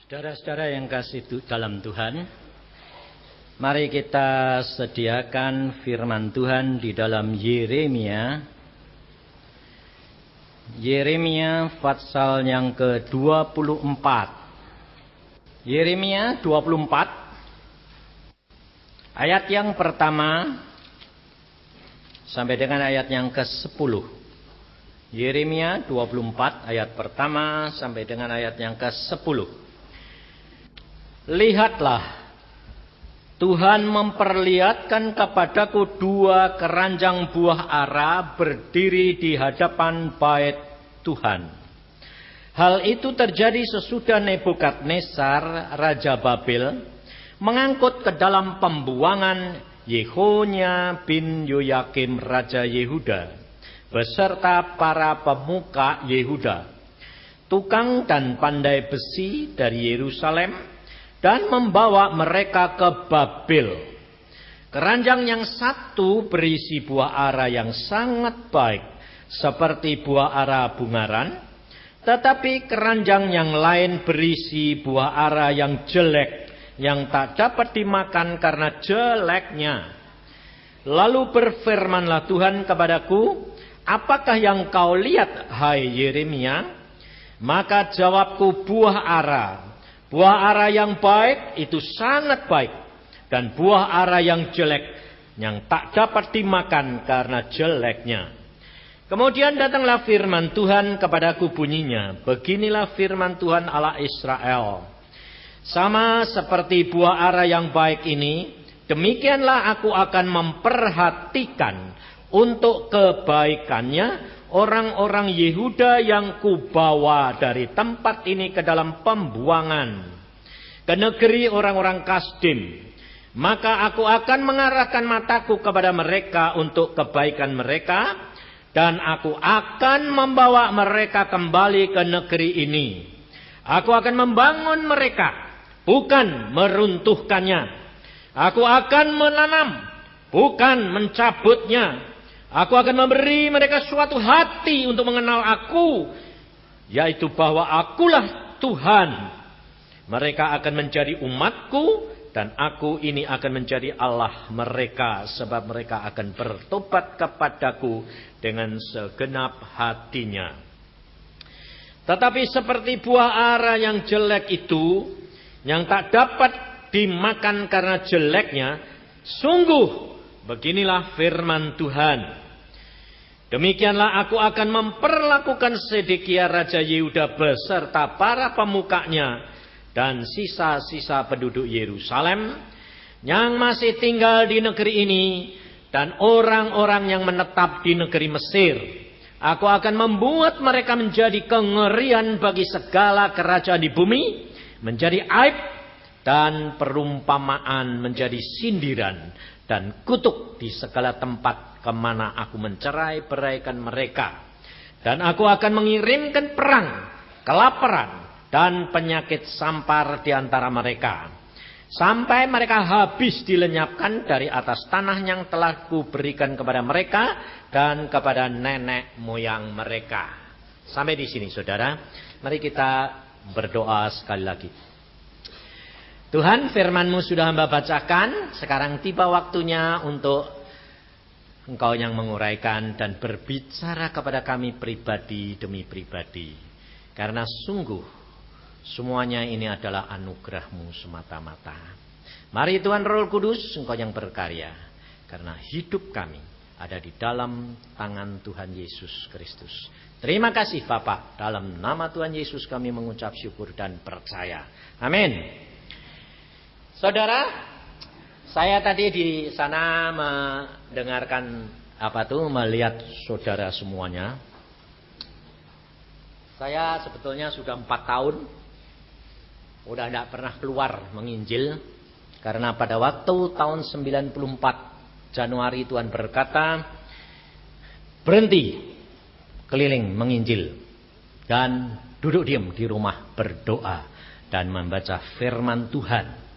Saudara-saudara yang kasih dalam Tuhan, mari kita sediakan firman Tuhan di dalam Yeremia pasal yang ke-24. Yeremia 24 ayat yang pertama sampai dengan ayat yang ke-10. Yeremia 24 ayat pertama sampai dengan ayat yang ke-10. Lihatlah, Tuhan memperlihatkan kepadaku dua keranjang buah ara berdiri di hadapan bait Tuhan. Hal itu terjadi sesudah Nebukadnezar, Raja Babel, mengangkut ke dalam pembuangan Yehonia bin Yoyakim, Raja Yehuda, beserta para pemuka Yehuda, tukang dan pandai besi dari Yerusalem, dan membawa mereka ke Babel. Keranjang yang satu berisi buah ara yang sangat baik, seperti buah ara bungaran, tetapi keranjang yang lain berisi buah ara yang jelek, yang tak dapat dimakan karena jeleknya. Lalu berfirmanlah Tuhan kepadaku, apakah yang kau lihat, hai Yeremia? Maka jawabku, buah ara. Buah ara yang baik itu sangat baik, dan buah ara yang jelek yang tak dapat dimakan karena jeleknya. Kemudian datanglah firman Tuhan kepadaku bunyinya, beginilah firman Tuhan Allah Israel. Sama seperti buah ara yang baik ini, demikianlah aku akan memperhatikan untuk kebaikannya orang-orang Yehuda yang kubawa dari tempat ini ke dalam pembuangan, ke negeri orang-orang Kasdim. Maka aku akan mengarahkan mataku kepada mereka untuk kebaikan mereka, dan aku akan membawa mereka kembali ke negeri ini. Aku akan membangun mereka, bukan meruntuhkannya. Aku akan menanam, bukan mencabutnya. Aku akan memberi mereka suatu hati untuk mengenal aku, yaitu bahwa akulah Tuhan. Mereka akan menjadi umatku, dan aku ini akan menjadi Allah mereka, sebab mereka akan bertobat kepadaku dengan segenap hatinya. Tetapi seperti buah ara yang jelek itu, yang tak dapat dimakan karena jeleknya, sungguh beginilah firman Tuhan. Demikianlah aku akan memperlakukan Sedekia Raja Yehuda beserta para pemukanya dan sisa-sisa penduduk Yerusalem yang masih tinggal di negeri ini dan orang-orang yang menetap di negeri Mesir. Aku akan membuat mereka menjadi kengerian bagi segala kerajaan di bumi, menjadi aib dan perumpamaan, menjadi sindiran dan kutuk di segala tempat kemana aku mencerai-beraikan mereka. Dan aku akan mengirimkan perang, kelaparan, dan penyakit sampar di antara mereka, sampai mereka habis dilenyapkan dari atas tanah yang telah kuberikan kepada mereka dan kepada nenek moyang mereka. Sampai di sini saudara, mari kita berdoa sekali lagi. Tuhan, firman-Mu sudah hamba bacakan, sekarang tiba waktunya untuk Engkau yang menguraikan dan berbicara kepada kami pribadi demi pribadi. Karena sungguh semuanya ini adalah anugerah-Mu semata-mata. Mari Tuhan Roh Kudus, Engkau yang berkarya, karena hidup kami ada di dalam tangan Tuhan Yesus Kristus. Terima kasih Bapa, dalam nama Tuhan Yesus kami mengucap syukur dan percaya. Amin. Saudara, saya tadi di sana mendengarkan melihat saudara semuanya. Saya sebetulnya sudah 4 tahun udah tidak pernah keluar menginjil, karena pada waktu tahun 94 Januari Tuhan berkata, berhenti keliling menginjil dan duduk diam di rumah berdoa dan membaca firman Tuhan.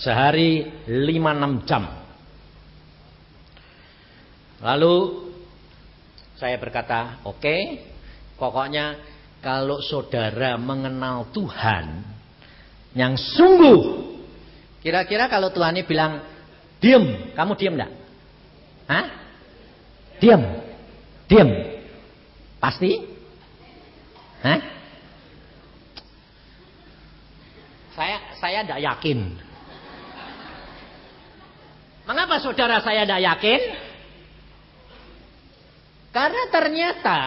Sehari 5-6 jam. Lalu saya berkata, oke, pokoknya kalau saudara mengenal Tuhan, yang sungguh. Kira-kira kalau Tuhan ini bilang diam, kamu diam enggak? Hah? Diam. Diam. Pasti? Hah? Saya enggak yakin. Mengapa saudara saya enggak yakin? Karena ternyata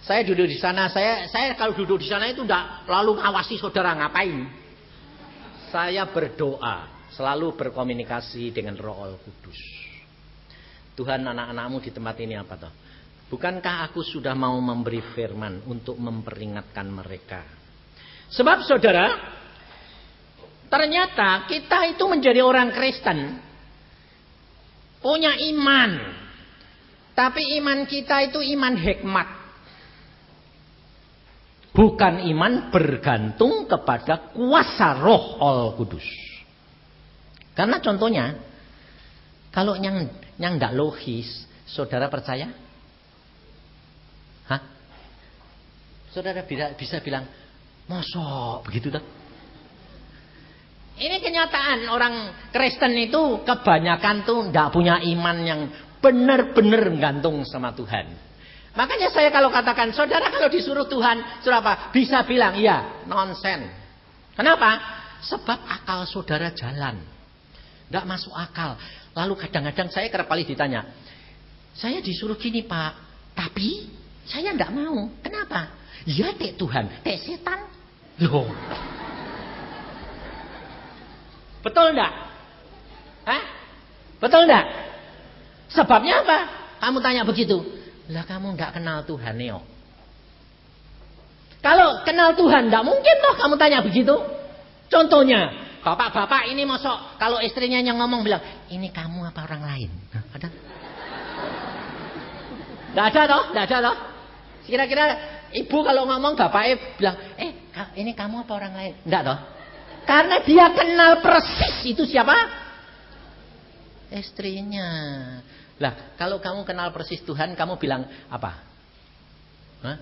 saya duduk di sana, saya kalau duduk di sana itu enggak lalu ngawasi saudara ngapain. Saya berdoa, selalu berkomunikasi dengan Roh Kudus. Tuhan, anak-anakmu di tempat ini apa toh? Bukankah aku sudah mau memberi firman untuk memperingatkan mereka? Sebab saudara, ternyata kita itu menjadi orang Kristen, punya iman. Tapi iman kita itu iman hikmat. Bukan iman bergantung kepada kuasa Roh Kudus. Karena contohnya, kalau yang enggak logis, saudara percaya? Hah? Saudara bisa bilang, mosok begitu toh? Ini kenyataan orang Kristen itu kebanyakan tuh enggak punya iman yang benar-benar gantung sama Tuhan. Makanya saya kalau katakan, saudara kalau disuruh Tuhan, suruh apa? Bisa bilang, iya, nonsen. Kenapa? Sebab akal saudara jalan. Enggak masuk akal. Lalu kadang-kadang saya kerap kali ditanya, saya disuruh gini Pak, tapi saya enggak mau. Kenapa? Ya tek Tuhan, tek setan. Loh. Betul enggak? Hah? Betul enggak? Sebabnya apa? Kamu tanya begitu. Lah kamu enggak kenal Tuhan Neo. Kalau kenal Tuhan enggak mungkin loh kamu tanya begitu. Contohnya, bapak-bapak ini mosok kalau istrinya yang ngomong bilang, "Ini kamu apa orang lain?" Ada? Enggak ada toh? Enggak ada toh? Kira-kira ibu kalau ngomong bapaknya bilang, "Ini kamu apa orang lain?" Enggak toh? Karena dia kenal persis itu siapa? Istrinya. Lah, kalau kamu kenal persis Tuhan, kamu bilang apa? Hah?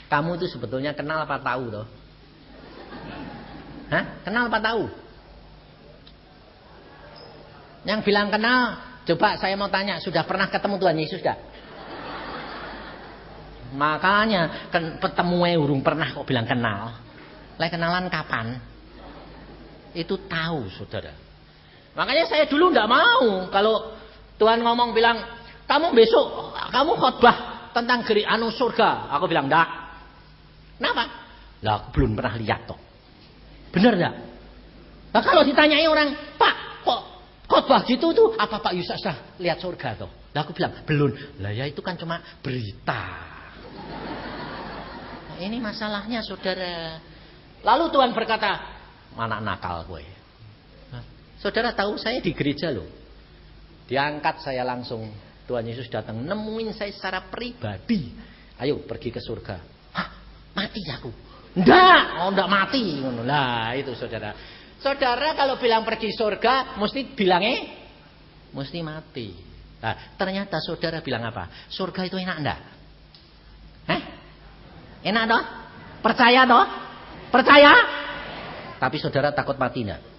Kamu itu sebetulnya kenal apa tahu toh? Hah? Kenal apa tahu? Yang bilang kenal, coba saya mau tanya, sudah pernah ketemu Tuhan Yesus enggak? Makanya ketemu urung pernah kok bilang kenal. Lah kenalan kapan? Itu tahu, saudara. Makanya saya dulu enggak mau kalau Tuhan ngomong bilang, "Kamu besok kamu khotbah tentang surga." Aku bilang, "Enggak." Kenapa? Lah aku belum pernah lihat toh. Benar enggak? Nah kalau ditanyai orang, "Pak, kok khotbah gitu tuh apa Pak Yusak sudah lihat surga toh?" Lah aku bilang, "Belum." Lah ya itu kan cuma berita. Nah, ini masalahnya saudara. Lalu Tuhan berkata, "Mana nakal gue." Saudara tahu saya di gereja loh. Diangkat saya langsung. Tuhan Yesus datang nemuin saya secara pribadi. "Ayo pergi ke surga." "Hah, mati aku." Enggak mati. Lah itu saudara. Saudara kalau bilang pergi surga, mesti bilangnya mesti mati. Nah, ternyata saudara bilang apa? Surga itu enak enggak? Enak toh? Percaya toh? Percaya? Tapi saudara takut mati enggak?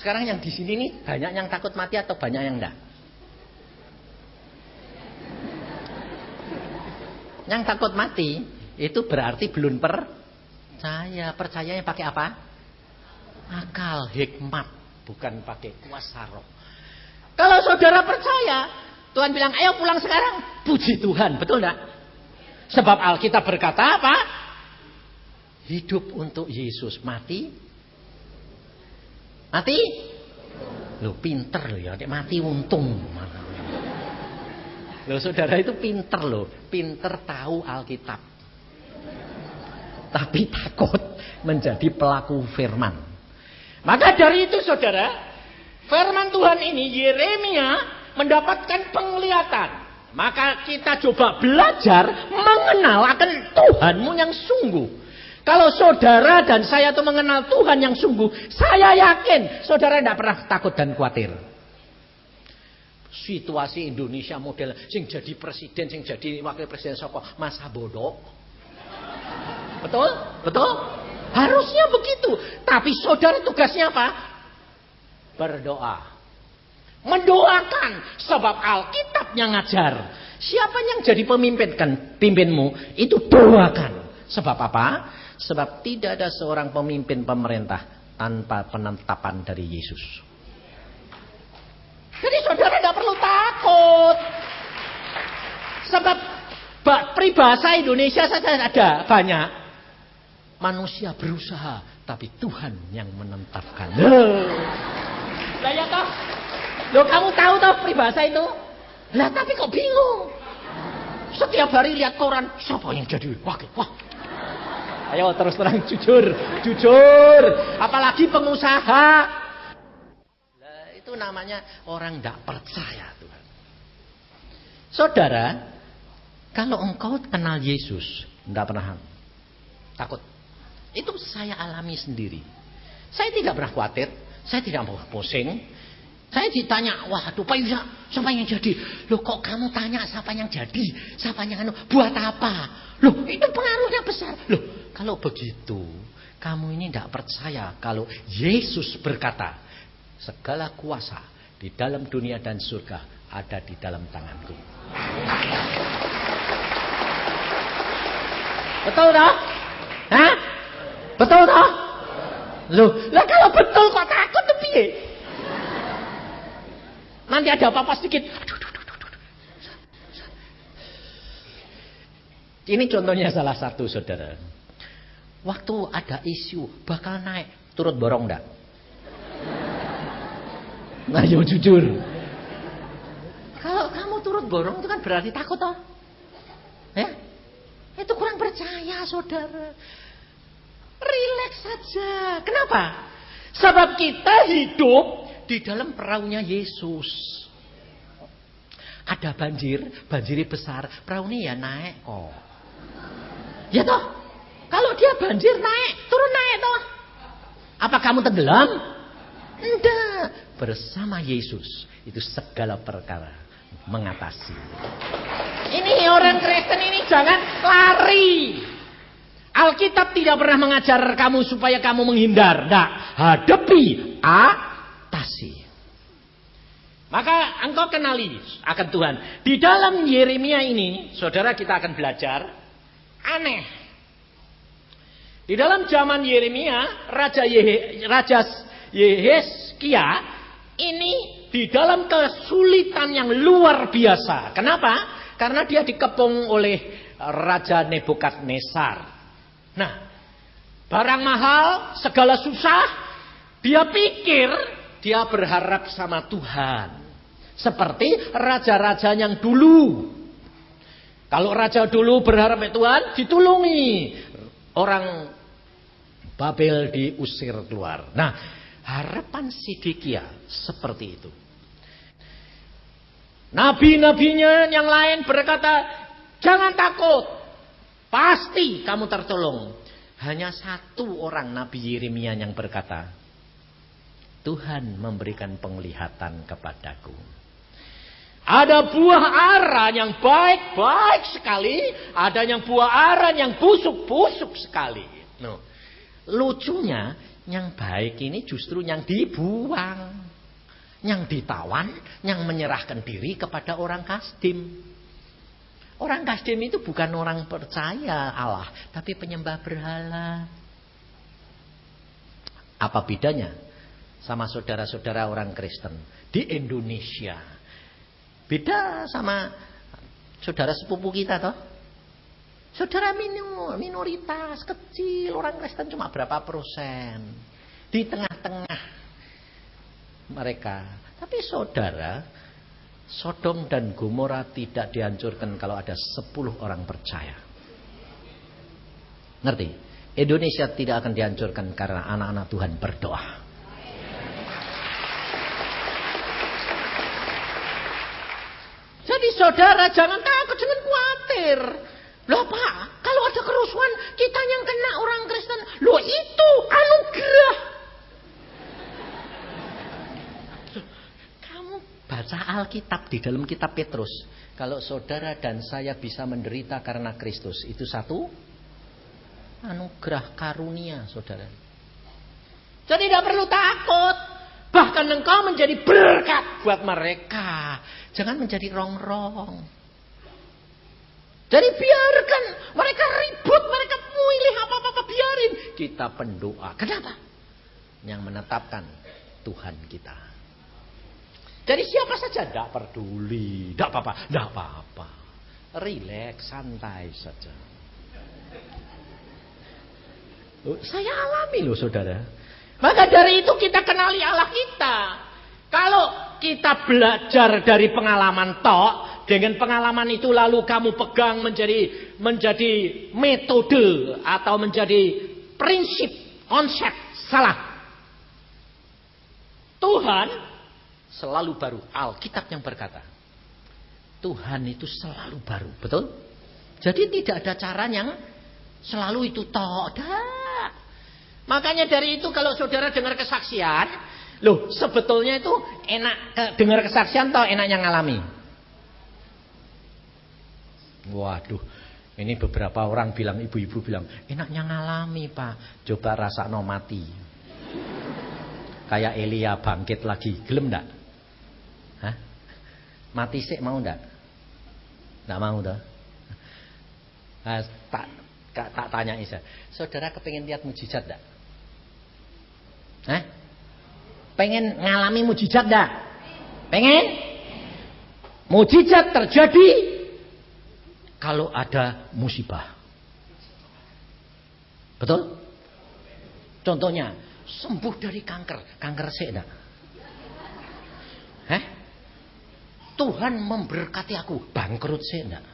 Sekarang yang di sini nih banyak yang takut mati atau banyak yang enggak? Yang takut mati itu berarti belum percaya. Percayanya pakai apa? Akal, hikmat, bukan pakai kuasa roh. Kalau saudara percaya, Tuhan bilang, "Ayo pulang sekarang." Puji Tuhan, betul enggak? Sebab Alkitab berkata apa? Hidup untuk Yesus, mati. Mati? Loh pinter loh ya, mati untung. Loh saudara itu pinter loh, pinter tahu Alkitab. Tapi takut menjadi pelaku firman. Maka dari itu saudara, firman Tuhan ini Yeremia mendapatkan penglihatan. Maka kita coba belajar mengenal akan Tuhanmu yang sungguh. Kalau saudara dan saya itu mengenal Tuhan yang sungguh, saya yakin saudara tidak pernah takut dan khawatir. Situasi Indonesia model sing jadi presiden, sing jadi wakil presiden sapa masa bodoh. Betul? Betul? Harusnya begitu. Tapi saudara tugasnya apa? Berdoa. Mendoakan. Sebab Alkitabnya ngajar. Siapa yang jadi pimpinmu, itu doakan. Sebab apa? Sebab tidak ada seorang pemimpin pemerintah tanpa penetapan dari Yesus. Jadi saudara tidak perlu takut. Sebab peribahasa Indonesia saja ada banyak. Manusia berusaha, tapi Tuhan yang menetapkan. Lah ya toh? Loh, kamu tahu toh peribahasa itu? Lah tapi kok bingung? Setiap hari lihat koran, siapa yang jadi wakil? Wah. Ayo terus terang jujur. Apalagi pengusaha. Lah itu namanya orang tidak percaya Tuhan. Saudara, kalau engkau kenal Yesus, tidak pernah takut. Itu saya alami sendiri. Saya tidak pernah khawatir, saya tidak mau pusing. Saya ditanya, waduh Pak Yusa, siapa yang jadi? Loh kok kamu tanya siapa yang jadi? Siapa yang buat apa? Loh itu pengaruhnya besar. Loh kalau begitu, kamu ini tidak percaya kalau Yesus berkata, segala kuasa di dalam dunia dan surga ada di dalam tanganku. Betul tak? Hah? Betul tak? Loh, lah kalau betul kok takut tuh piye? Nanti ada apa-apa sedikit. Ini contohnya salah satu saudara. Waktu ada isu bakal naik, turut borong enggak? Nah, yo jujur. Kalau kamu turut borong itu kan berarti takut toh? Ya? Itu kurang percaya saudara. Rileks saja. Kenapa? Sebab kita hidup di dalam perahunya Yesus. Ada banjirnya besar, perahu ini ya naik kok. Ya toh? Kalau dia banjir naik, turun naik toh. Apa kamu tenggelam? Enggak. Bersama Yesus itu segala perkara mengatasi. Ini orang Kristen ini jangan lari. Alkitab tidak pernah mengajar kamu supaya kamu menghindar. Enggak. Hadapi, atasi. Maka engkau kenali akan Tuhan. Di dalam Yeremia ini, saudara kita akan belajar. Aneh. Di dalam zaman Yeremia, Raja Yehezkia ini di dalam kesulitan yang luar biasa. Kenapa? Karena dia dikepung oleh Raja Nebukadnezar. Nah, barang mahal, segala susah, dia pikir dia berharap sama Tuhan. Seperti raja-raja yang dulu. Kalau raja dulu berharap sama Tuhan, ditulungi. Orang Babel diusir keluar. Nah, harapan Sidkia seperti itu. Nabi-nabinya yang lain berkata, jangan takut. Pasti kamu tertolong. Hanya satu orang Nabi Yeremia yang berkata, Tuhan memberikan penglihatan kepadaku. Ada buah ara yang baik-baik sekali. Ada yang buah ara yang busuk-busuk sekali. No. Lucunya, yang baik ini justru yang dibuang. Yang ditawan, yang menyerahkan diri kepada orang Kasdim. Orang Kasdim itu bukan orang percaya Allah, tapi penyembah berhala. Apa bedanya sama saudara-saudara orang Kristen di Indonesia? Beda sama saudara sepupu kita toh. Saudara minoritas kecil, orang Kristen cuma berapa persen. Di tengah-tengah mereka. Tapi saudara, Sodom dan Gomora tidak dihancurkan kalau ada 10 orang percaya. Ngerti? Indonesia tidak akan dihancurkan karena anak-anak Tuhan berdoa. Jadi saudara jangan takut, jangan khawatir. Loh Pak, kalau ada kerusuhan kita yang kena orang Kristen. Loh itu anugerah. Baca Alkitab di dalam kitab Petrus. Kalau saudara dan saya bisa menderita karena Kristus, itu satu Anugerah karunia, saudara. Jadi tidak perlu takut. Bahkan engkau menjadi berkat buat mereka. Jangan menjadi rongrong. Jadi biarkan mereka ribut, mereka milih apa-apa, biarin. Kita pendoa. Kenapa? Yang menetapkan Tuhan kita. Jadi siapa saja tidak peduli, tidak apa-apa. Rileks, santai saja. Saya alami loh saudara. Maka dari itu kita kenali Allah kita. Kalau kita belajar dari pengalaman tok. Dengan pengalaman itu lalu kamu pegang menjadi metode atau menjadi prinsip, konsep, salah. Tuhan selalu baru. Alkitab yang berkata, Tuhan itu selalu baru, betul? Jadi tidak ada cara yang selalu itu tok. Makanya dari itu kalau saudara dengar kesaksian, loh sebetulnya itu enak dengar kesaksian atau enaknya ngalami? Waduh, ini beberapa orang bilang, ibu-ibu bilang, enaknya ngalami pak, coba rasakno mati. Kayak Elia bangkit lagi, gelem ndak? Hah? Mati sih mau ndak? Ndak mau dah. Tak tanya Isa, saudara kepengen lihat mujizat ndak? Hah? Pengen ngalami mujizat ndak? Pengen? Mujizat terjadi kalau ada musibah. Betul? Contohnya, sembuh dari kanker. Kanker sih enggak? Tuhan memberkati aku. Bangkrut sih enggak?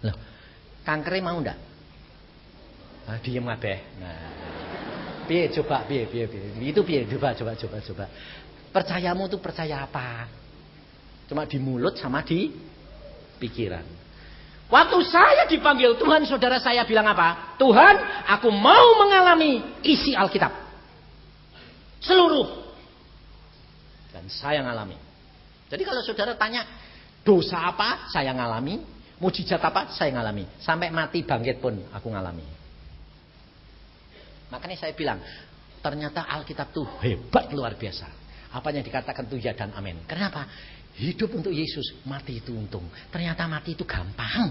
Loh, kankernya mau enggak? Diem kabeh. Nah. Piye coba, piye. Itu piye? Coba. Percayamu tuh percaya apa? Cuma di mulut sama di pikiran. Waktu saya dipanggil Tuhan, saudara saya bilang apa? Tuhan, aku mau mengalami isi Alkitab seluruh. Dan saya ngalami. Jadi kalau saudara tanya dosa apa, saya ngalami. Mujizat apa, saya ngalami. Sampai mati bangkit pun aku ngalami. Makanya saya bilang, ternyata Alkitab tuh hebat luar biasa. Apa yang dikatakan tuh ya dan amin. Kenapa? Hidup untuk Yesus, mati itu untung. Ternyata mati itu gampang.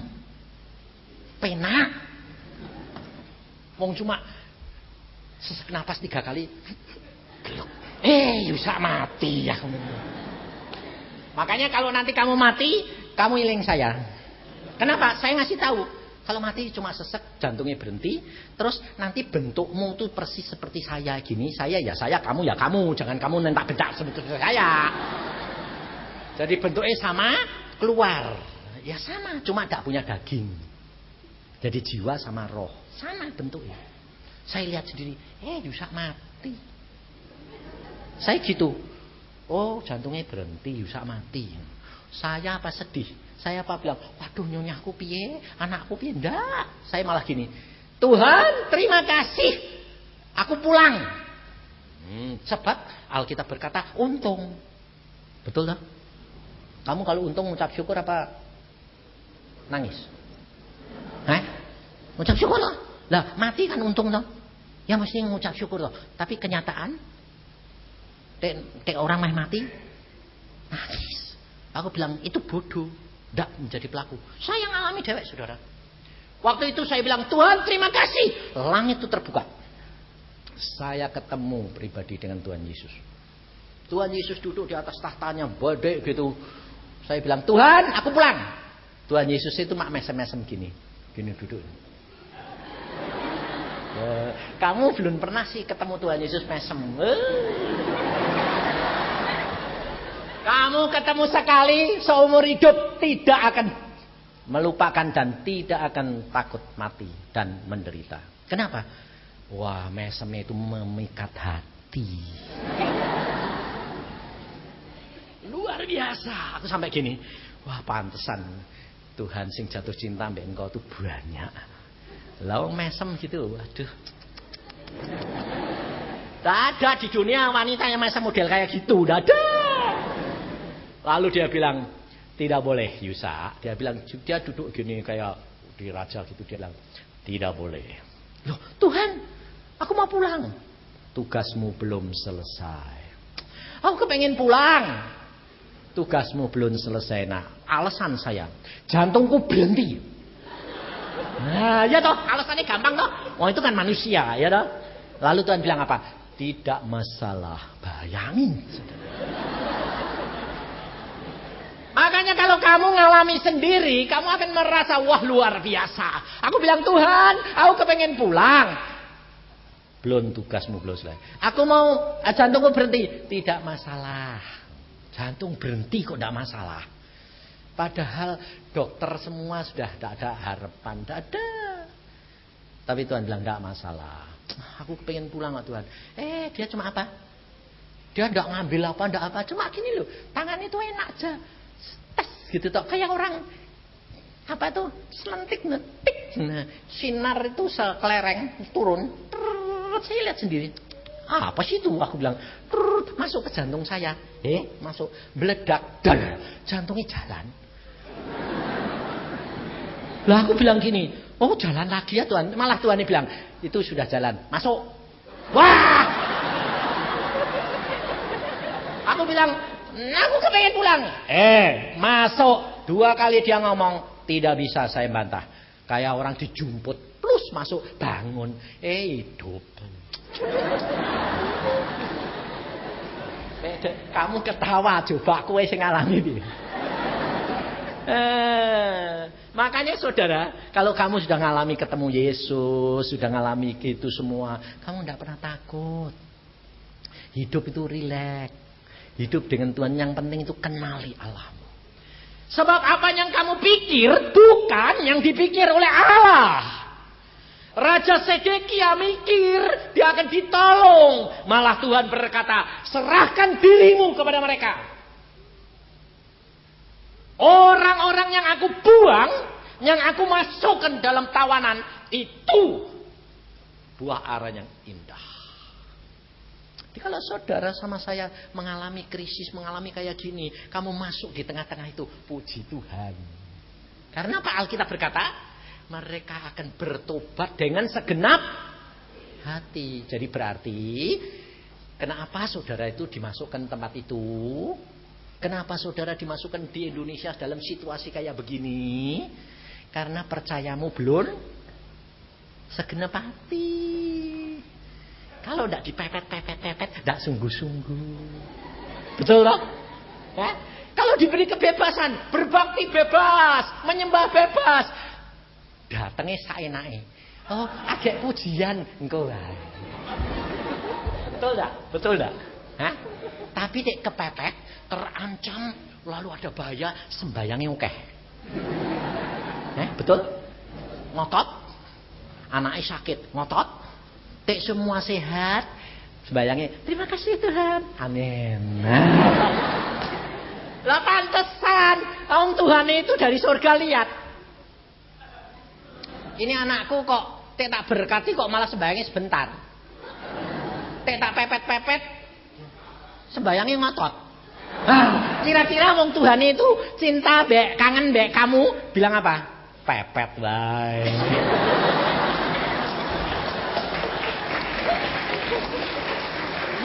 Penak. Wong cuma sesak napas 3 kali. Bisa mati ya. Makanya kalau nanti kamu mati, kamu iling saya. Kenapa? Saya ngasih tahu. Kalau mati cuma sesek, jantungnya berhenti. Terus nanti bentukmu tuh persis seperti saya gini. Saya ya saya, kamu ya kamu. Jangan kamu nentak bedak seperti saya. Jadi bentuknya sama, keluar. Ya sama, cuma tidak punya daging. Jadi jiwa sama roh. Sama bentuknya. Saya lihat sendiri, Yusak mati. Saya gitu. Oh, jantungnya berhenti, Yusak mati. Saya apa sedih? Saya apa bilang, waduh nyonyaku piye? Anakku piye? Enggak. Saya malah gini. Tuhan, terima kasih. Aku pulang. Sebab Alkitab berkata, untung. Betul tak? Kamu kalau untung ngucap syukur apa nangis? Ngucap syukur loh. Lah mati kan untung loh. Ya mesti ngucap syukur loh. Tapi kenyataan, orang mati nangis. Aku bilang itu bodoh. Tidak menjadi pelaku. Saya ngalami dewek saudara. Waktu itu saya bilang Tuhan terima kasih. Langit itu terbuka. Saya ketemu pribadi dengan Tuhan Yesus. Tuhan Yesus duduk di atas tahtanya badai gitu. Saya bilang, Tuhan, aku pulang. Tuhan Yesus itu mak mesem-mesem gini. Gini duduk. Kamu belum pernah sih ketemu Tuhan Yesus mesem. Kamu ketemu sekali seumur hidup tidak akan melupakan dan tidak akan takut mati dan menderita. Kenapa? Wah, mesemnya itu memikat hati. Luar biasa. Aku sampai gini. Wah, pantesan Tuhan sing jatuh cinta mbek engkau tuh banyak. Lah mesem gitu. Waduh. Tak ada di dunia wanita yang mesem model kayak gitu. Tidak ada. Lalu dia bilang, tidak boleh Yusa. Dia bilang, dia duduk gini kayak di raja gitu, dia bilang, tidak boleh. Loh Tuhan, aku mau pulang. Tugasmu belum selesai. Aku kepengen pulang. Tugasmu belum selesai. Nah, alasan saya, jantungku berhenti. Nah, ya toh, alasannya gampang toh. Oh itu kan manusia, ya toh. Lalu Tuhan bilang apa? Tidak masalah, bayangin. Makanya kalau kamu ngalami sendiri, kamu akan merasa wah luar biasa. Aku bilang Tuhan, aku kepengen pulang. Belum, tugasmu belum selesai. Aku mau jantungku berhenti, tidak masalah. Jantung berhenti kok tidak masalah. Padahal dokter semua sudah tidak ada harapan, tidak ada. Tapi Tuhan bilang tidak masalah. Aku pengen pulang kok Tuhan. Dia cuma apa? Dia tidak ngambil apa, tidak apa. Cuma gini loh, tangan itu enak aja. Tes gitu toh. Kayak orang apa tuh? Selentik ngetik. Nah, sinar itu sekelereng turun. Saya lihat sendiri. Apa sih itu? Aku bilang, masuk ke jantung saya. Masuk, meledak, dar. Jantungnya jalan. Lah aku bilang gini, oh jalan lagi ya Tuhan. Malah Tuhan bilang, itu sudah jalan. Masuk. Wah! Aku bilang, aku kepengen pulang. Masuk. 2 kali dia ngomong, tidak bisa saya bantah. Kayak orang dijumput, plus masuk, bangun. Hidup. Kamu ketawa, coba aku yang ngalami ini. Makanya saudara, kalau kamu sudah ngalami ketemu Yesus, sudah ngalami gitu semua, kamu tidak pernah takut. Hidup itu rileks. Hidup dengan Tuhan, yang penting itu kenali Allahmu. Sebab apa yang kamu pikir bukan yang dipikir oleh Allah. Raja Sedekia mikir dia akan ditolong, malah Tuhan berkata, serahkan dirimu kepada mereka. Orang-orang yang aku buang, yang aku masukkan dalam tawanan, itu buah ara yang indah. Jadi kalau saudara sama saya mengalami krisis, mengalami kayak gini, kamu masuk di tengah-tengah itu, puji Tuhan. Karena apa Alkitab berkata? Mereka akan bertobat dengan segenap hati. Jadi berarti, kenapa saudara itu dimasukkan tempat itu? Kenapa saudara dimasukkan di Indonesia dalam situasi kayak begini? Karena percayamu belum segenap hati. Kalau tidak dipepet-pepet, tidak sungguh-sungguh. Betul loh? Ya? Kalau diberi kebebasan, berbakti bebas, menyembah bebas, datangnya saenake. Oh, agak pujian engkau. Betul tidak? Betul tidak? Hah? Tapi dek kepepet, terancam, lalu ada bahaya, sembayangnya oke. Betul? Ngotot, anaknya sakit, ngotot. Dek semua sehat, sembayangnya, terima kasih Tuhan, amin. Lah pantesan, Tuhan itu dari surga lihat. Ini anakku kok tak berkati kok malah sembayangnya sebentar. Tak pepet-pepet, sembayangnya ngotot. Kira-kira wong Tuhan itu cinta bek, kangen bek kamu, bilang apa? Pepet bae.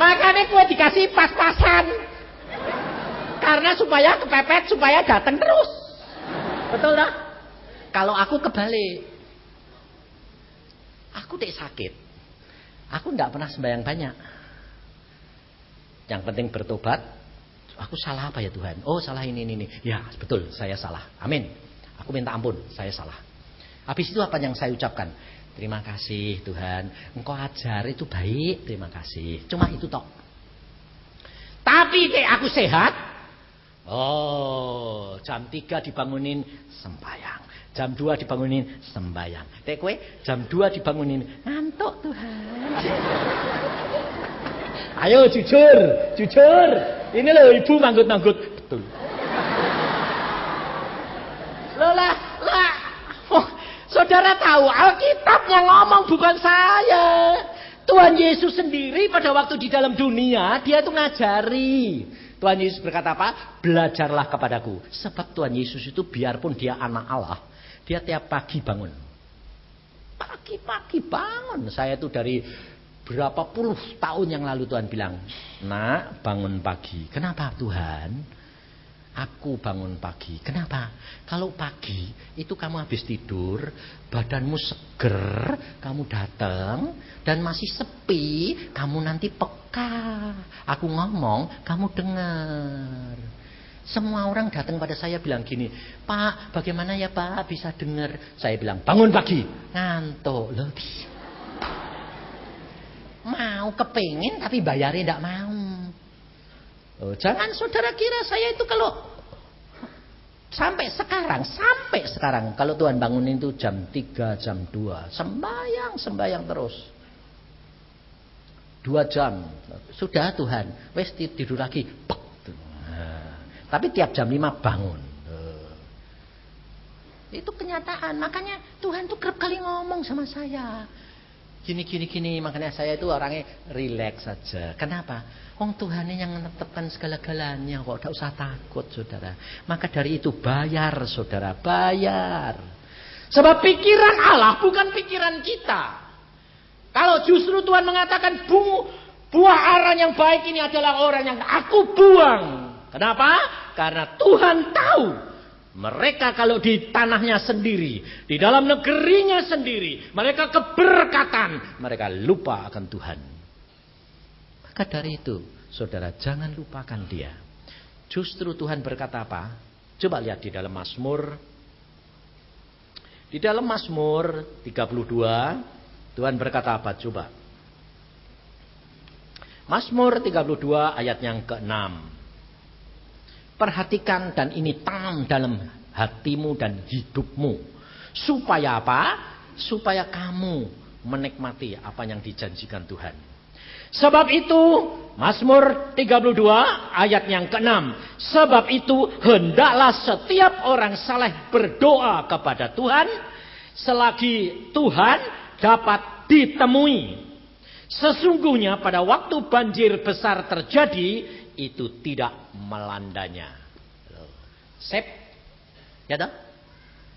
Makanya gue dikasih pas-pasan. Karena supaya kepepet, supaya datang terus. Betul tak? Kalau aku kebalik. Aku dek sakit. Aku tidak pernah sembahyang banyak. Yang penting bertobat. Aku salah apa ya Tuhan? Oh salah ini. Ya betul, saya salah. Amin. Aku minta ampun, saya salah. Habis itu apa yang saya ucapkan? Terima kasih Tuhan, Engkau ajar itu baik, terima kasih. Cuma itu tok. Tapi aku sehat. Oh, jam 3 dibangunin sembahyang. Jam 2 dibangunin sembahyang. Kowe jam 2 dibangunin ngantuk Tuhan. Ayo jujur. Ini loh ibu manggut-manggut. Betul. Lah. Oh, saudara tahu Alkitab yang ngomong bukan saya. Tuhan Yesus sendiri pada waktu di dalam dunia dia itu ngajari. Tuhan Yesus berkata apa? Belajarlah kepadaku. Sebab Tuhan Yesus itu biarpun dia anak Allah, Dia tiap pagi bangun. Pagi-pagi bangun. Saya tuh dari berapa puluh tahun yang lalu Tuhan bilang, "Nak, bangun pagi." Kenapa Tuhan? Aku bangun pagi. Kenapa? Kalau pagi itu kamu habis tidur, badanmu seger, kamu datang dan masih sepi, kamu nanti peka. Aku ngomong, kamu dengar. Semua orang datang pada saya bilang gini, "Pak, bagaimana ya Pak bisa dengar?" Saya bilang, "Bangun pagi." Ngantuk. Loh, mau kepingin tapi bayarnya tidak mau. Oh, jangan saudara kira saya itu kalau sampai sekarang kalau Tuhan bangunin itu jam 3, jam 2, sembahyang terus. 2 jam. Sudah Tuhan, wes tidur lagi. Tapi tiap jam 5 bangun. Itu kenyataan. Makanya Tuhan tuh kerap kali ngomong sama saya. Gini. Makanya saya itu orangnya rileks saja. Kenapa? Tuhan yang menetapkan segala-galanya kok. Tidak usah takut saudara. Maka dari itu bayar saudara. Bayar. Sebab pikiran Allah bukan pikiran kita. Kalau justru Tuhan mengatakan buah ara yang baik ini adalah orang yang aku buang. Kenapa? Karena Tuhan tahu. Mereka kalau di tanahnya sendiri, di dalam negerinya sendiri, mereka keberkatan, mereka lupa akan Tuhan. Maka dari itu, saudara jangan lupakan dia. Justru Tuhan berkata apa? Coba lihat di dalam Mazmur. Di dalam Mazmur 32, Tuhan berkata apa? Coba. Mazmur 32 ayat yang ke-6. Perhatikan dan ini tanam dalam hatimu dan hidupmu. Supaya apa? Supaya kamu menikmati apa yang dijanjikan Tuhan. Sebab itu, Mazmur 32 ayat yang ke-6. Sebab itu, hendaklah setiap orang saleh berdoa kepada Tuhan, selagi Tuhan dapat ditemui. Sesungguhnya pada waktu banjir besar terjadi, itu tidak melandanya. Sip? Ya toh?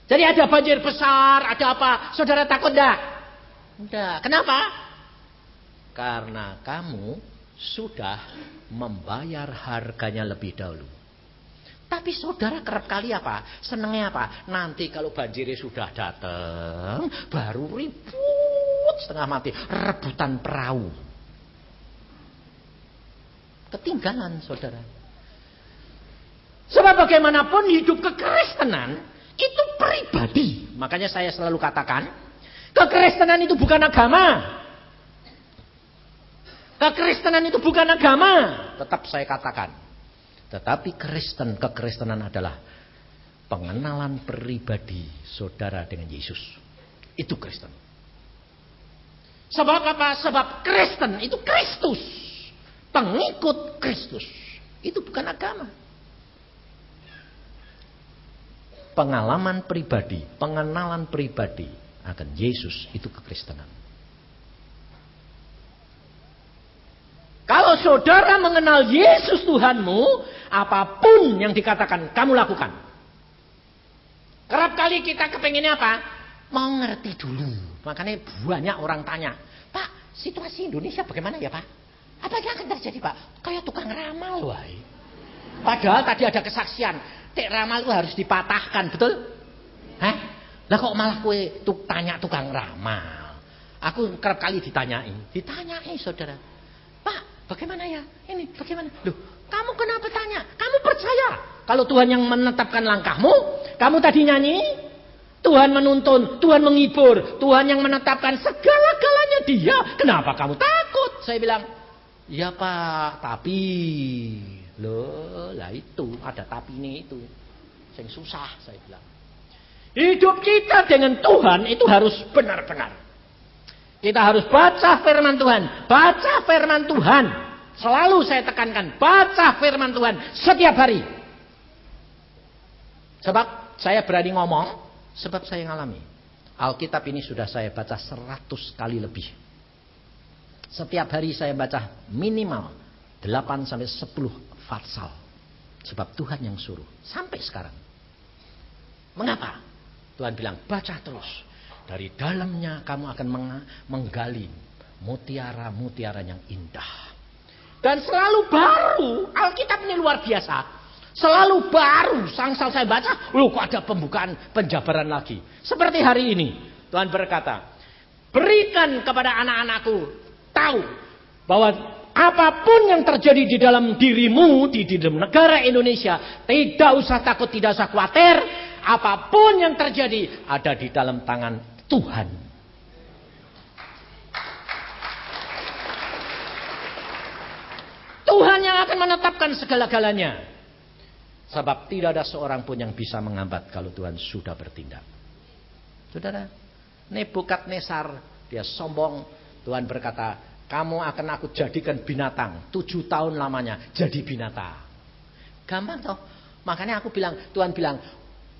Jadi ada banjir besar, ada apa? Saudara takut enggak? Enggak. Kenapa? Karena kamu sudah membayar harganya lebih dahulu. Tapi saudara kerap kali apa? Senengnya apa? Nanti kalau banjirnya sudah datang, baru ribut setengah mati, rebutan perahu. Ketinggalan saudara. Sebab bagaimanapun hidup kekristenan itu pribadi. Makanya saya selalu katakan, kekristenan itu bukan agama. Kekristenan itu bukan agama. Tetap saya katakan. Tetapi kekristenan adalah pengenalan pribadi saudara dengan Yesus. Itu Kristen. Sebab apa? Sebab Kristen itu Kristus. Pengikut Kristus. Itu bukan agama. Pengalaman pribadi, pengenalan pribadi akan Yesus itu kekristenan. Kalau saudara mengenal Yesus Tuhanmu, apapun yang dikatakan kamu lakukan. Kerap kali kita kepengennya apa? Mau ngerti dulu. Makanya banyak orang tanya, "Pak, situasi Indonesia bagaimana ya Pak? Apa yang akan terjadi Pak?" Kayak tukang ramal wahai. Padahal tadi ada kesaksian, tek ramal itu harus dipatahkan, betul? Hah? Lah kok malah kue tanya tukang ramal? Aku kerap kali ditanyai saudara. "Pak, bagaimana ya? Ini bagaimana?" Loh, kamu kenapa tanya? Kamu percaya kalau Tuhan yang menetapkan langkahmu? Kamu tadi nyanyi, Tuhan menuntun, Tuhan menghibur, Tuhan yang menetapkan segala-galanya Dia. Kenapa kamu takut? Saya bilang, "Ya Pak, tapi loh, lah itu ada tapinya itu, yang susah." Saya bilang, hidup kita dengan Tuhan itu harus benar-benar. Kita harus baca firman Tuhan, baca firman Tuhan. Selalu saya tekankan, baca firman Tuhan setiap hari. Sebab saya berani ngomong, sebab saya ngalami. Alkitab ini sudah saya baca 100 kali lebih. Setiap hari saya baca minimal 8-10 pasal. Sebab Tuhan yang suruh. Sampai sekarang. Mengapa? Tuhan bilang, baca terus. Dari dalamnya kamu akan menggali mutiara-mutiara yang indah. Dan selalu baru. Alkitab ini luar biasa. Selalu baru. Sangsal saya baca, loh kok ada pembukaan penjabaran lagi. Seperti hari ini. Tuhan berkata, berikan kepada anak-anakku tahu bahwa apapun yang terjadi di dalam dirimu, di dalam negara Indonesia, tidak usah takut, tidak usah khawatir. Apapun yang terjadi ada di dalam tangan Tuhan. Tuhan yang akan menetapkan segala-galanya. Sebab tidak ada seorang pun yang bisa menghambat kalau Tuhan sudah bertindak. Saudara, Nebukadnezar, dia sombong. Tuhan berkata, kamu akan aku jadikan binatang. 7 tahun lamanya jadi binatang. Gampang toh. Makanya aku bilang, Tuhan bilang,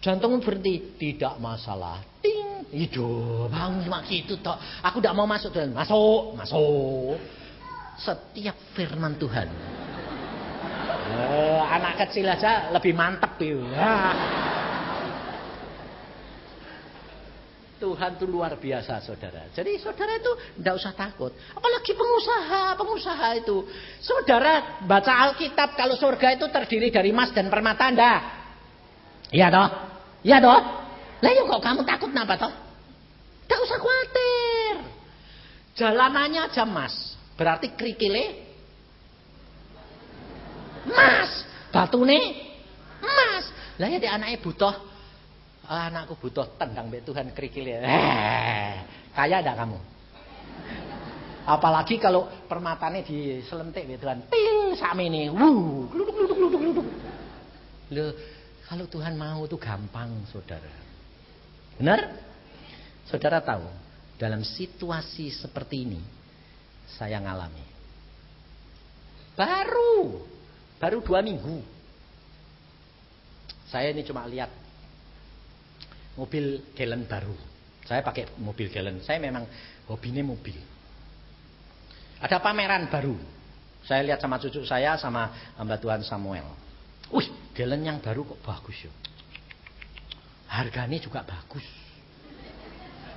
jantungmu berhenti. Tidak masalah. Ting. Hidup. Bang, cuma gitu toh. Aku tidak mau masuk Tuhan. Masuk. Masuk. Setiap firman Tuhan. Anak kecil aja lebih mantep ya. Tuhan itu luar biasa, saudara. Jadi saudara itu tidak usah takut. Apalagi pengusaha itu. Saudara baca Alkitab, kalau surga itu terdiri dari emas dan permata, enggak? Iya toh? Iya toh? Lah yuk kok kamu takut kenapa toh? Tidak usah khawatir. Jalanannya aja emas. Berarti krikile emas, batune emas. Lah ya di anaknya butuh, anakku butuh tendang mbek Tuhan kerikil. Kaya enggak kamu? Apalagi kalau permatane diselentik mbek Tuhan. Til sakmene. Gluduk. Loh, kalau Tuhan mau itu gampang, Saudara. Benar? Saudara tahu, dalam situasi seperti ini saya ngalami. Baru 2 minggu. Saya ini cuma lihat mobil Galen baru. Saya pakai mobil Galen. Saya memang hobinya mobil. Ada pameran baru. Saya lihat sama cucu saya, sama hamba Tuhan Samuel. Wih, Galen yang baru kok bagus ya. Harganya juga bagus.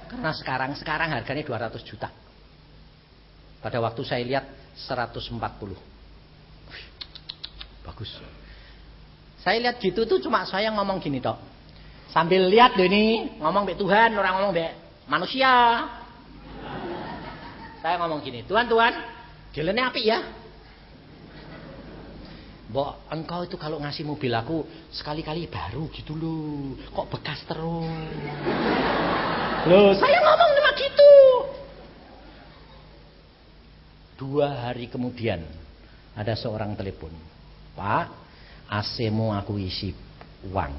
Karena sekarang harganya 200 juta. Pada waktu saya lihat 140. Bagus. Saya lihat gitu tuh cuma saya ngomong gini tok. Sambil lihat deh ini, ngomong mbek Tuhan, orang ngomong mbek manusia. Saya ngomong gini, Tuhan, jalannya apik ya. Mbok, engkau itu kalau ngasih mobil aku sekali-kali baru gitu loh. Kok bekas terus? Loh, saya ngomong cuma gitu. 2 hari kemudian ada seorang telepon. Pak, AC-mu aku isi uang.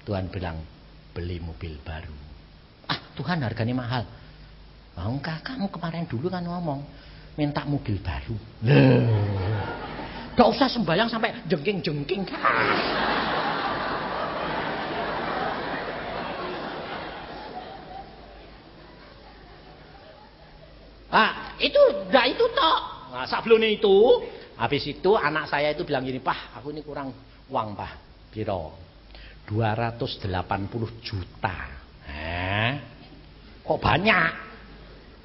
Tuhan bilang, beli mobil baru. Ah, Tuhan harganya mahal. Maukah kamu kemarin dulu kan ngomong minta mobil baru. Gak usah sembahyang sampai jengking-jengking. Ah, itu toh. Nah, sebelumnya itu, habis itu anak saya itu bilang gini, "Pah, aku ini kurang uang, Pah." Piro? 280 juta. Kok banyak?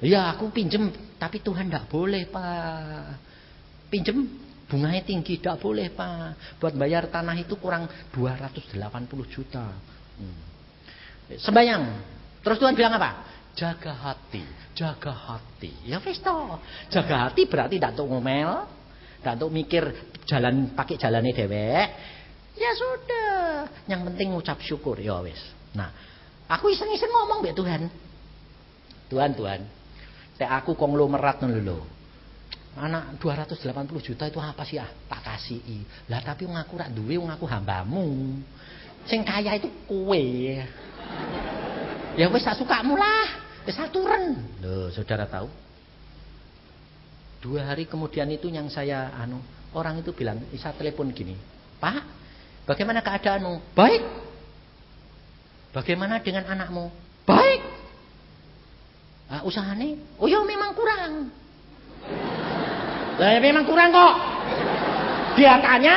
Ya, aku pinjem, tapi Tuhan enggak boleh, Pak. Pinjem bunganya tinggi, enggak boleh, Pak. Buat bayar tanah itu kurang 280 juta. Sembayang. Terus Tuhan bilang apa? Jaga hati, jaga hati. Ya wis toh. Jaga hati berarti ndak untuk ngomel, ndak untuk mikir jalan pakai jalannya dhewek. Ya sudah, yang penting ngucap syukur ya wis. Nah, aku iseng-iseng ngomong mbek Tuhan. Tuhan, saya aku konglomerat lho. Anak 280 juta itu apa sih? Tak kasihi. Lah tapi wong aku rak duwe, wong aku hambamu. Sing kaya itu kowe. Ya wis sak sukamu lah. Wis aturen. Loh, saudara tahu? 2 hari kemudian itu yang saya orang itu bilang, Isa telepon gini, "Pak, bagaimana keadaanmu?" "Baik." "Bagaimana dengan anakmu?" "Baik." "Usahane?" "Oh ya memang kurang." "Lah ya memang kurang kok." Dia tanya,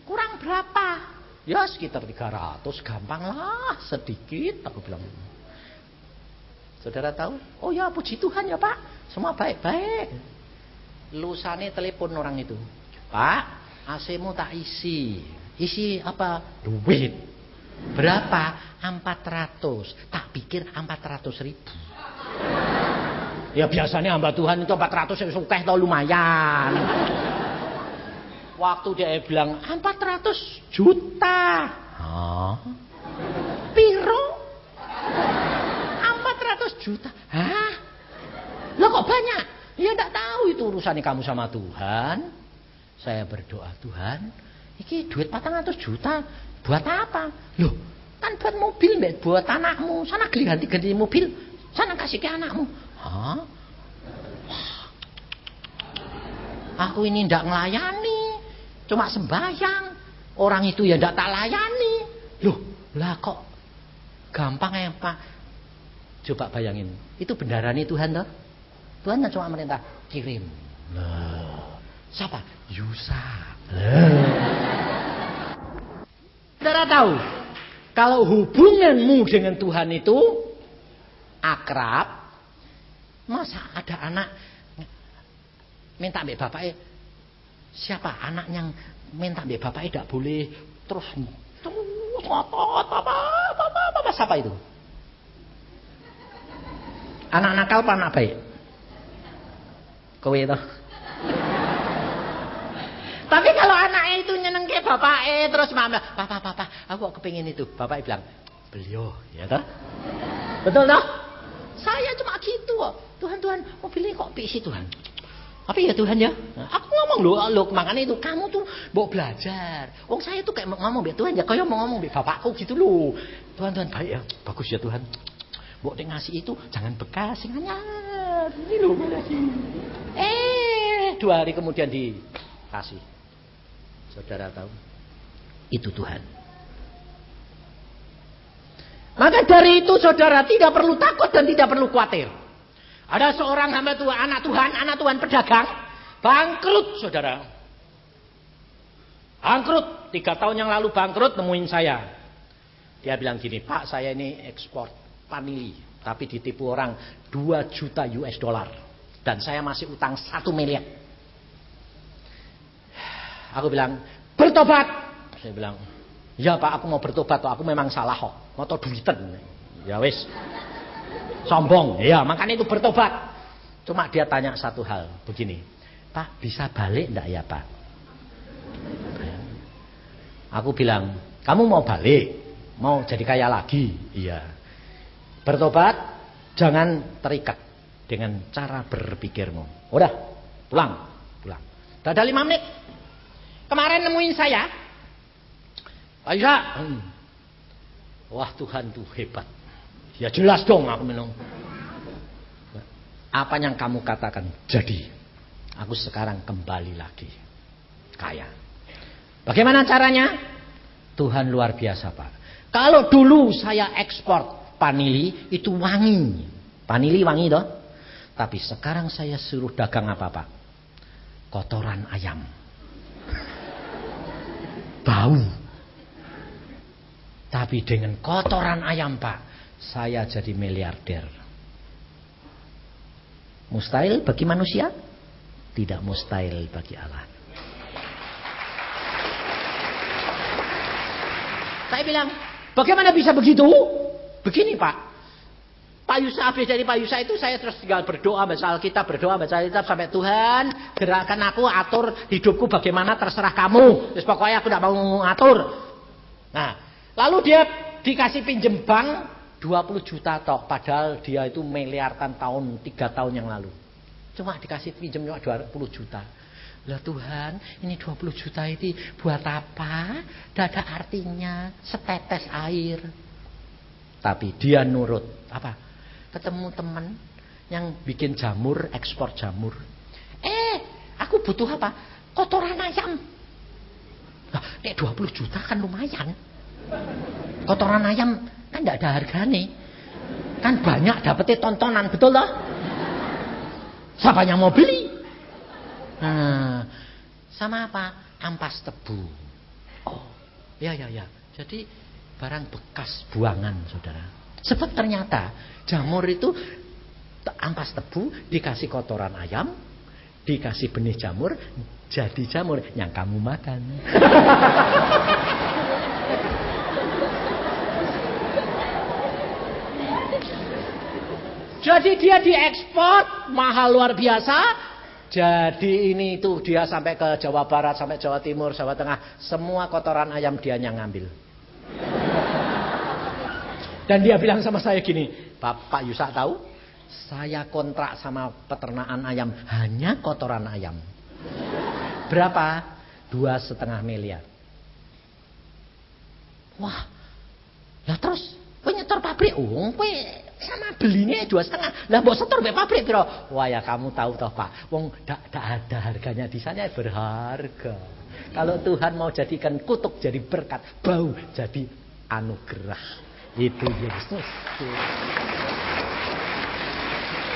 "Kurang berapa?" Ya sekitar 300, gampang lah, sedikit, aku bilang. Saudara tahu? Oh ya, puji Tuhan ya Pak, semua baik-baik. Lusane telepon orang itu, Pak, AC-mu tak isi. Isi apa? Duit. Berapa? 400. Tak pikir 400.000. Ya biasanya hamba Tuhan itu 400 yang sukeh tau lumayan. Waktu dia bilang 400 juta. Hah? Piro? 400 juta. Hah? Lah kok banyak? Ya enggak tahu, itu urusannya kamu sama Tuhan. Saya berdoa, Tuhan, iki duit 400 juta buat apa? Loh, kan buat mobil, mbak, buat anakmu. Sana ganti mobil, sana kasih ke anakmu. Hah? Aku ini ndak ngelayani, cuma sembahyang. Orang itu ya ndak tak layani. Loh, lah kok gampang ya Pak? Coba bayangin, itu bendaranya Tuhan toh? Tuhan kan cuma merintah kirim. Loh, siapa? Yusa. Saudara tahu, kalau hubunganmu dengan Tuhan itu akrab, masa ada anak minta mbak bapaknya, siapa anak yang minta mbak bapaknya tidak boleh terus ngotot apa siapa itu? Anak nakal apa anak baik? Kowe itu. Tapi kalau anaknya itu nyeneng ke bapaknya terus mama, papa, aku kepingin itu. Bapaknya bilang, beliau, ya toh? Betul toh? Saya cuma gitu kok. Tuhan, mobilnya kok PC Tuhan? Apa ya Tuhan ya? Aku ngomong loh, makanya itu kamu tuh mau belajar. Wong saya tuh kayak ngomong biar Tuhan ya, kayak mau ngomong biar bapakku gitu loh. Tuhan baik ya, bagus ya Tuhan. Mau ngasih itu jangan bekas, anyar. Ini loh makasih. 2 hari kemudian dikasih. Saudara tahu? Itu Tuhan. Maka dari itu saudara tidak perlu takut dan tidak perlu khawatir. Ada seorang hamba Tuhan, anak Tuhan pedagang, bangkrut saudara. Bangkrut, 3 tahun yang lalu bangkrut, nemuin saya. Dia bilang gini, Pak, saya ini ekspor vanili, tapi ditipu orang 2 juta US dollar. Dan saya masih utang 1 miliar. Aku bilang, bertobat. Saya bilang, ya Pak, aku mau bertobat. Aku memang salah kok. Mau tau duiten. Ya wis. Sombong. Ya, makanya itu bertobat. Cuma dia tanya satu hal. Begini, Pak, bisa balik enggak ya Pak? Aku bilang, kamu mau balik? Mau jadi kaya lagi? Iya. Bertobat, jangan terikat dengan cara berpikirmu. Udah, pulang. Udah ada 5 menit. Kemarin nemuin saya, Pak Yusa. Wah Tuhan tuh hebat. Ya jelas dong aku bilang. Apa yang kamu katakan jadi. Aku sekarang kembali lagi kaya. Bagaimana caranya? Tuhan luar biasa Pak. Kalau dulu saya ekspor vanili itu wangi. Vanili wangi toh. Tapi sekarang saya suruh dagang apa Pak? Kotoran ayam. Bau. Tapi dengan kotoran ayam Pak, saya jadi miliarder. Mustahil bagi manusia? Tidak mustahil bagi Allah. Saya bilang, bagaimana bisa begitu? Begini Pak. Pak Yusa, habis dari Pak Yusa itu saya terus tinggal berdoa, baca Alkitab, sampai Tuhan gerakan aku, atur hidupku bagaimana terserah kamu. Terus pokoknya aku tidak mau atur. Nah, lalu dia dikasih pinjem bank 20 juta toh, padahal dia itu miliaran tahun 3 tahun yang lalu. Cuma dikasih pinjem 20 juta. Lah Tuhan, ini 20 juta itu buat apa? Tidak ada artinya, setetes air. Tapi dia nurut. Apa? Ketemu teman yang bikin jamur, ekspor jamur. Aku butuh apa? Kotoran ayam. Nah, 20 juta kan lumayan. Kotoran ayam kan tidak ada harganya. Kan banyak dapetnya tontonan, betul loh? Siapa yang mau beli? Nah, sama apa? Ampas tebu. Oh, Ya. Jadi barang bekas buangan, saudara. Sebab ternyata jamur itu ampas tebu, dikasih kotoran ayam, dikasih benih jamur, jadi jamur yang kamu makan. Jadi dia diekspor mahal luar biasa. Jadi ini itu dia sampai ke Jawa Barat, sampai Jawa Timur, Jawa Tengah, semua kotoran ayam dia yang ngambil. Dan dia bilang sama saya gini, Pak Yusak tahu, saya kontrak sama peternakan ayam hanya kotoran ayam. Berapa? 2,5 miliar. Wah, lah terus penyetor pabrik, sama belinya 2,5. Lah mbok setor mbek pabrik piro? Wah ya kamu tahu toh Pak, wong dak ada harganya di sana berharga. Kalau Tuhan mau jadikan kutuk jadi berkat, bau jadi anugerah. Itu Yesus.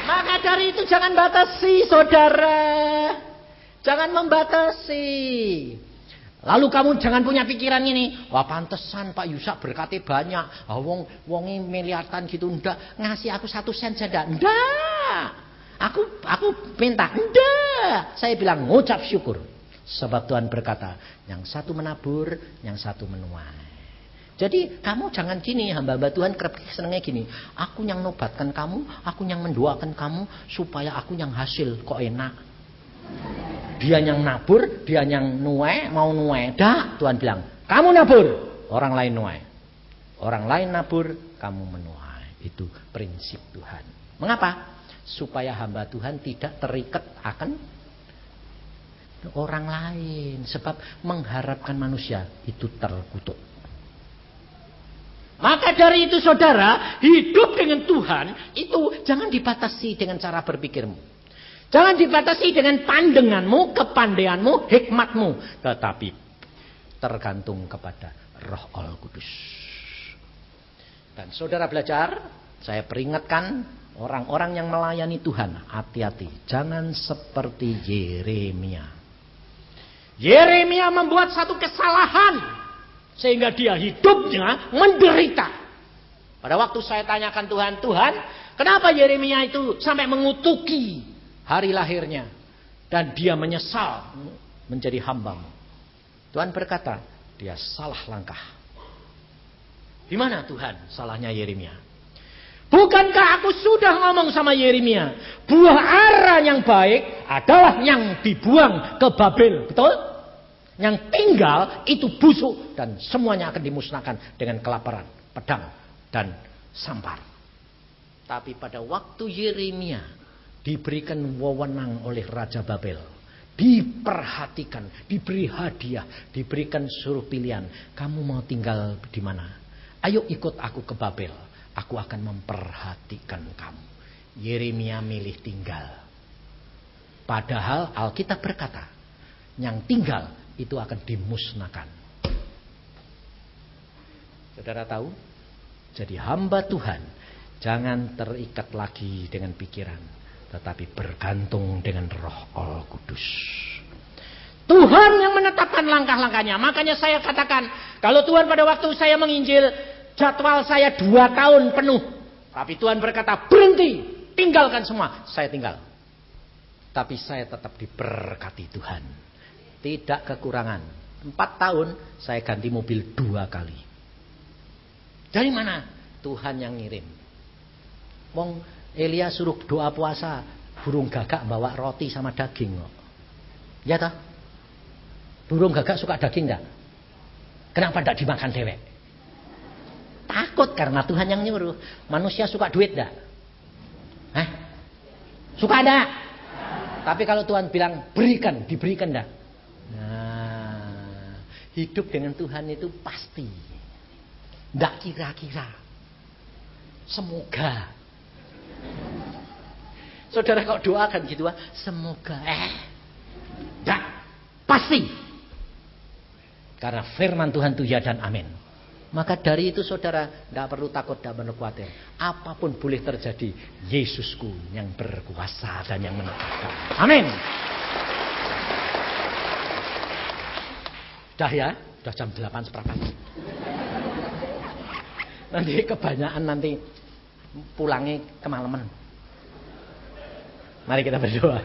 Maka dari itu jangan batasi, saudara. Jangan membatasi. Lalu kamu jangan punya pikiran ini, wah pantesan Pak Yusak berkati banyak, wongi miliaran gitu, ndak ngasih aku 1 sen saja, ndak. Aku minta, ndak. Saya bilang ngucap syukur, sebab Tuhan berkata, yang satu menabur, yang satu menuai. Jadi kamu jangan gini, hamba-hamba Tuhan senengnya gini, aku yang nobatkan kamu, aku yang mendoakan kamu supaya aku yang hasil, kok enak. Dia yang nabur, dia yang nuai, mau nuai. Dah, Tuhan bilang, kamu nabur, orang lain nuai. Orang lain nabur, kamu menuai. Itu prinsip Tuhan. Mengapa? Supaya hamba Tuhan tidak terikat akan orang lain. Sebab mengharapkan manusia itu terkutuk. Maka dari itu saudara, hidup dengan Tuhan itu jangan dibatasi dengan cara berpikirmu. Jangan dibatasi dengan pandanganmu, kepandaianmu, hikmatmu. Tetapi tergantung kepada Roh Allah Kudus. Dan saudara belajar, saya peringatkan orang-orang yang melayani Tuhan, hati-hati. Jangan seperti Yeremia. Yeremia membuat satu kesalahan. Sehingga dia hidupnya menderita. Pada waktu saya tanyakan Tuhan, kenapa Yeremia itu sampai mengutuki hari lahirnya, dan dia menyesal menjadi hambamu? Tuhan berkata, dia salah langkah. Di mana Tuhan salahnya Yeremia? Bukankah aku sudah ngomong sama Yeremia, buah ara yang baik adalah yang dibuang ke Babel, betul? Yang tinggal itu busuk dan semuanya akan dimusnahkan dengan kelaparan, pedang dan sampar. Tapi pada waktu Yeremia diberikan wewenang oleh Raja Babel, diperhatikan, diberi hadiah, diberikan suruh pilihan. Kamu mau tinggal di mana? Ayo ikut aku ke Babel. Aku akan memperhatikan kamu. Yeremia milih tinggal. Padahal Alkitab berkata, yang tinggal itu akan dimusnahkan. Saudara tahu? Jadi hamba Tuhan jangan terikat lagi dengan pikiran, tetapi bergantung dengan Roh Allah Kudus. Tuhan yang menetapkan langkah-langkahnya. Makanya saya katakan, kalau Tuhan pada waktu saya menginjil, jadwal saya 2 tahun penuh. Tapi Tuhan berkata, berhenti, tinggalkan semua. Saya tinggal. Tapi saya tetap diberkati Tuhan. Tidak kekurangan. 4 tahun saya ganti mobil 2 kali. Dari mana? Tuhan yang ngirim. Wong Elia suruh doa puasa, burung gagak bawa roti sama daging kok. Ya toh? Burung gagak suka daging enggak? Kenapa enggak dimakan dewek? Takut karena Tuhan yang nyuruh. Manusia suka duit enggak? Suka enggak? Tapi kalau Tuhan bilang berikan, diberikan enggak? Nah, hidup dengan Tuhan itu pasti. Enggak kira-kira. Semoga. Saudara kok doakan gitu, semoga. Enggak, pasti. Karena firman Tuhan itu ya dan amin. Maka dari itu saudara enggak perlu takut, enggak perlu khawatir. Apapun boleh terjadi, Yesusku yang berkuasa dan yang menetapkan. Amin. Dah ya. Udah jam 8:15. Nanti kebanyakan nanti pulangnya kemalaman. Mari kita berdoa.